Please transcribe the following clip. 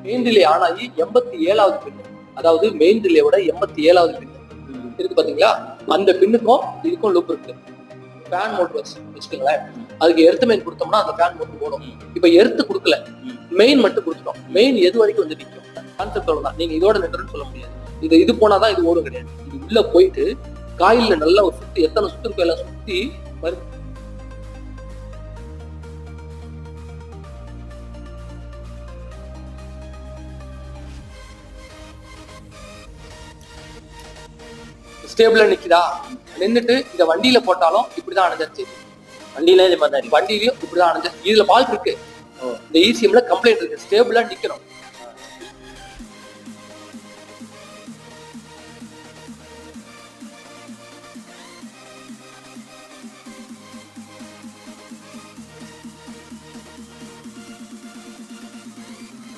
Main relay on ஆகி 87வது பின், அதாவது main ரிலேவோட 87வது பின் இருக்கு பாத்தீங்களா, அந்த பின்னுக்கும் இதுக்கும் லூப் இருக்கு. ஃபேன் மோட்டர் வச்சுக்கோங்களேன், அதுக்கு எர்த் மெயின் கொடுத்தோம்னா அந்த ஃபேன் மோட்டர் ஓடும். இப்ப எர்த் கொடுக்கல, மெயின் மட்டும் கொடுத்துட்டோம். மெயின் எது வரைக்கும் வந்து நிற்கும் கான்செப்ட் தான். நீங்க இதோட நின்றுன்னு சொல்ல முடியாது. இது போனாதான் இது ஓடும் கிடையாது. இது உள்ள போயிட்டு காயில்ல நல்லா ஒரு சுத்தி, எத்தனை சுத்து இருக்கோ எல்லாம் சுத்தி ஸ்டேபிளா நிக்குதா, நின்னுட்டு இந்த வண்டியில போட்டாலும் இப்படிதான் அணைஞ்சிருச்சு. வண்டியிலயும் இப்படிதான் அணைஞ்சிருச்சு. இதுல ஃபால்ட் இருக்கு, இந்த ECMல கம்ப்ளைண்ட் இருக்கு. ஸ்டேபிளா நிக்கணும்.